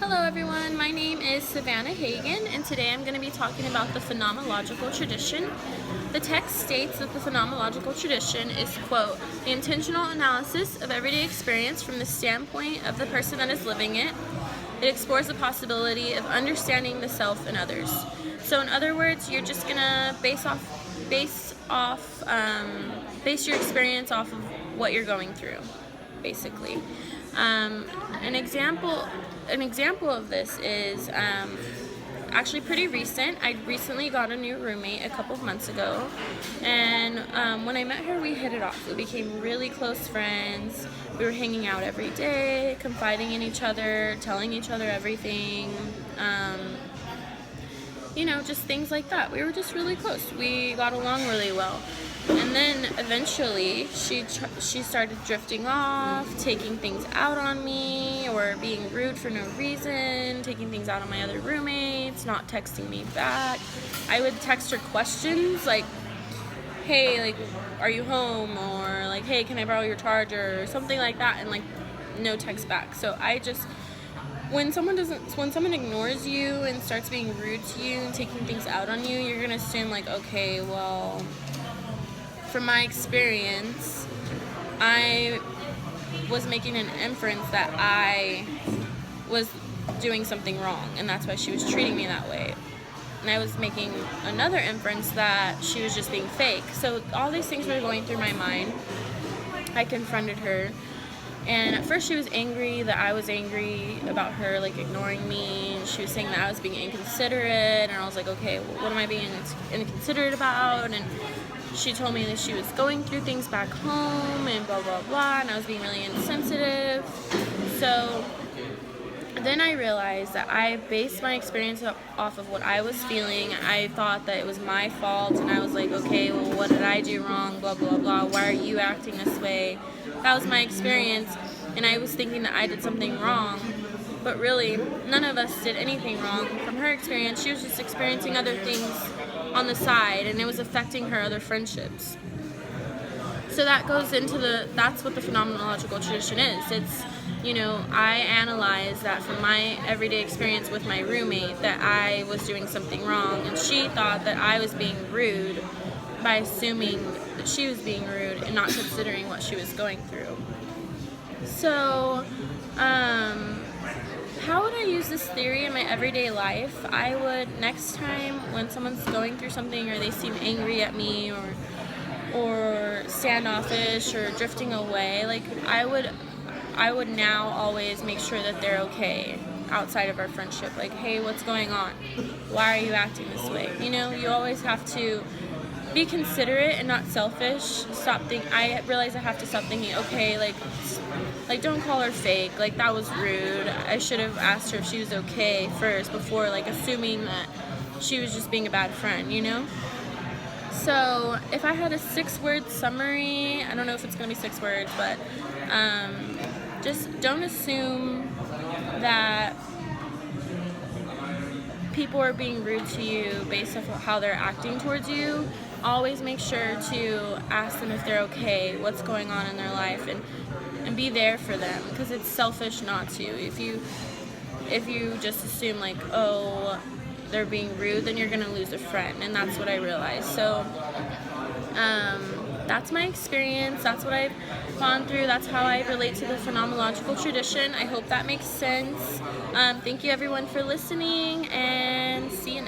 Hello everyone, my name is Savannah Hagan, and today I'm going to be talking about the phenomenological tradition. The text states that the phenomenological tradition is, quote, the intentional analysis of everyday experience from the standpoint of the person that is living it. It explores the possibility of understanding the self and others. So in other words, you're just going to base your experience off of what you're going through, basically. An example of this is actually pretty recent. I recently got a new roommate a couple of months ago, and when I met her, we hit it off. We became really close friends. We were hanging out every day, confiding in each other, telling each other everything, just things like that. We were just really close. We got along really well. And then eventually she started drifting off, taking things out on me, or being rude for no reason, taking things out on my other roommates, not texting me back. I would text her questions like, hey, like, are you home? Or like, hey, can I borrow your charger? Or something like that, and like no text back. So when someone ignores you and starts being rude to you and taking things out on you, you're gonna assume like, okay, well, from my experience, I was making an inference that I was doing something wrong, and that's why she was treating me that way. And I was making another inference that she was just being fake. So all these things were going through my mind. I confronted her, and at first she was angry that I was angry about her, like, ignoring me. And she was saying that I was being inconsiderate, and I was like, okay, well, what am I being inconsiderate about? And she told me that she was going through things back home and blah, blah, blah, and I was being really insensitive. So then I realized that I based my experience off of what I was feeling. I thought that it was my fault, and I was like, okay, well, what did I do wrong, blah, blah, blah, why are you acting this way? That was my experience, and I was thinking that I did something wrong. But really, none of us did anything wrong. From her experience, she was just experiencing other things on the side, and it was affecting her other friendships. So that goes into that's what the phenomenological tradition is. It's, I analyze that from my everyday experience with my roommate that I was doing something wrong, and she thought that I was being rude by assuming that she was being rude and not considering what she was going through. So, how would I use this theory in my everyday life? I would, next time when someone's going through something, or they seem angry at me, or standoffish, or drifting away, like, I would now always make sure that they're okay outside of our friendship. Like, hey, what's going on? Why are you acting this way? You always have to be considerate and not selfish. I realize I have to stop thinking, okay, like don't call her fake, like, that was rude. I should have asked her if she was okay first before, like, assuming that she was just being a bad friend, So if I had a 6-word summary, I don't know if it's going to be 6 words, but just don't assume that people are being rude to you based off of how they're acting towards you. Always make sure to ask them if they're okay, what's going on in their life, and be there for them, because it's selfish not to. If you just assume, like, oh, they're being rude, then you're gonna lose a friend, and that's what I realized. So that's my experience. That's what I've gone through. That's how I relate to the phenomenological tradition. I hope that makes sense. Thank you everyone for listening, and see you next time.